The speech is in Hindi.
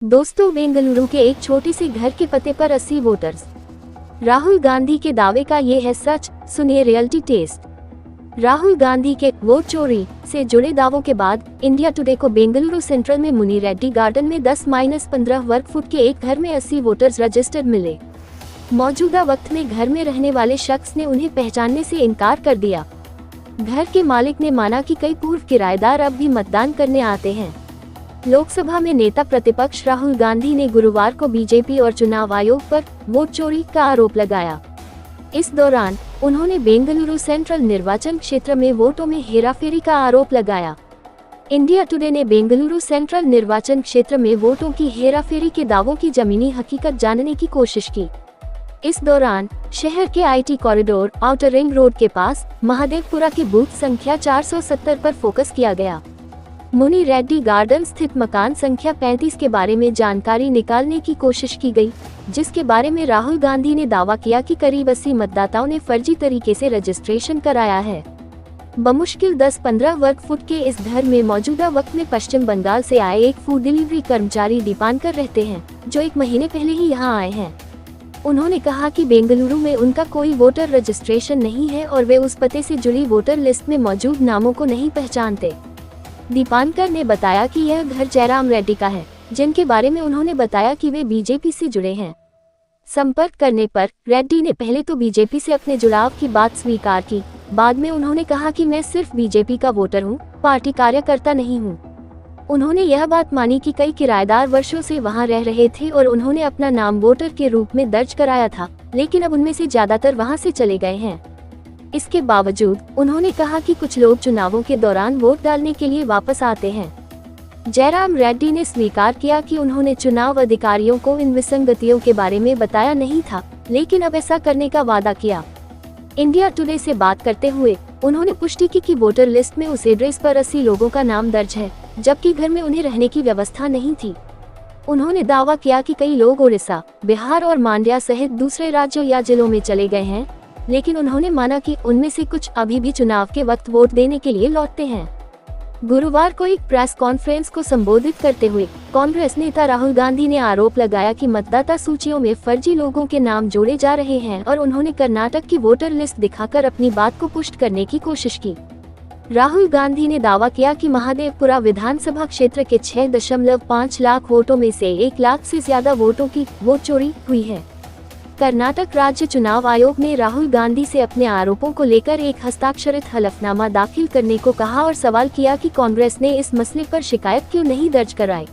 दोस्तों, बेंगलुरु के एक छोटे से घर के पते पर 80 वोटर्स। राहुल गांधी के दावे का ये है सच, सुनिए रियलिटी टेस्ट। राहुल गांधी के वोट चोरी से जुड़े दावों के बाद इंडिया टुडे को बेंगलुरु सेंट्रल में मुनि रेड्डी गार्डन में 10-15 वर्ग फुट के एक घर में 80 वोटर्स रजिस्टर्ड मिले। मौजूदा वक्त में घर में रहने वाले शख्स ने उन्हें पहचानने से इनकार कर दिया। घर के मालिक ने माना कि कई पूर्व किराएदार अब भी मतदान करने आते हैं। लोकसभा में नेता प्रतिपक्ष राहुल गांधी ने गुरुवार को बीजेपी और चुनाव आयोग पर वोट चोरी का आरोप लगाया। इस दौरान उन्होंने बेंगलुरु सेंट्रल निर्वाचन क्षेत्र में वोटों में हेराफेरी का आरोप लगाया। इंडिया टुडे ने बेंगलुरु सेंट्रल निर्वाचन क्षेत्र में वोटों की हेराफेरी के दावों की जमीनी हकीकत जानने की कोशिश की। इस दौरान शहर के IT corridor outer ring road के पास महादेवपुरा की बूथ संख्या 470 पर फोकस किया गया। मुनि रेड्डी गार्डन स्थित मकान संख्या 35 के बारे में जानकारी निकालने की कोशिश की गई, जिसके बारे में राहुल गांधी ने दावा किया कि करीब 80 मतदाताओं ने फर्जी तरीके से रजिस्ट्रेशन कराया है। बमुश्किल 10-15 वर्ग फुट के इस घर में मौजूदा वक्त में पश्चिम बंगाल से आए एक फूड डिलीवरी कर्मचारी दीपांकर रहते हैं, जो 1 महीने पहले ही यहाँ आए हैं। उन्होंने कहा कि बेंगलुरु में उनका कोई वोटर रजिस्ट्रेशन नहीं है और वे उस पते से जुड़ी वोटर लिस्ट में मौजूद नामों को नहीं पहचानते। दीपांकर ने बताया कि यह घर जयराम रेड्डी का है, जिनके बारे में उन्होंने बताया कि वे बीजेपी से जुड़े हैं। संपर्क करने पर रेड्डी ने पहले तो बीजेपी से अपने जुड़ाव की बात स्वीकार की। बाद में उन्होंने कहा कि मैं सिर्फ बीजेपी का वोटर हूं, पार्टी कार्यकर्ता नहीं हूं। उन्होंने यह बात मानी कि कई किराएदार वर्षों से वहां रह रहे थे और उन्होंने अपना नाम वोटर के रूप में दर्ज कराया था, लेकिन अब उनमें से ज्यादातर वहां से चले गए हैं। इसके बावजूद उन्होंने कहा कि कुछ लोग चुनावों के दौरान वोट डालने के लिए वापस आते हैं। जयराम रेड्डी ने स्वीकार किया कि उन्होंने चुनाव अधिकारियों को इन विसंगतियों के बारे में बताया नहीं था, लेकिन अब ऐसा करने का वादा किया। इंडिया टुडे से बात करते हुए उन्होंने पुष्टि की कि वोटर लिस्ट में उस एड्रेस पर 80 लोगों का नाम दर्ज है, जबकि घर में उन्हें रहने की व्यवस्था नहीं थी। उन्होंने दावा किया कि कई लोग उड़ीसा, बिहार और मांड्या सहित दूसरे राज्यों या जिलों में चले गए हैं, लेकिन उन्होंने माना कि उनमें से कुछ अभी भी चुनाव के वक्त वोट देने के लिए लौटते हैं। गुरुवार को एक प्रेस कॉन्फ्रेंस को संबोधित करते हुए कांग्रेस नेता राहुल गांधी ने आरोप लगाया कि मतदाता सूचियों में फर्जी लोगों के नाम जोड़े जा रहे हैं और उन्होंने कर्नाटक की वोटर लिस्ट दिखाकर अपनी बात को पुष्ट करने की कोशिश की। राहुल गांधी ने दावा किया कि महादेवपुरा विधानसभा क्षेत्र के 6.5 लाख वोटों में से 1 लाख से ज्यादा वोटों की वोट चोरी हुई है। कर्नाटक राज्य चुनाव आयोग ने राहुल गांधी से अपने आरोपों को लेकर एक हस्ताक्षरित हलफनामा दाखिल करने को कहा और सवाल किया कि कांग्रेस ने इस मसले पर शिकायत क्यों नहीं दर्ज कराई।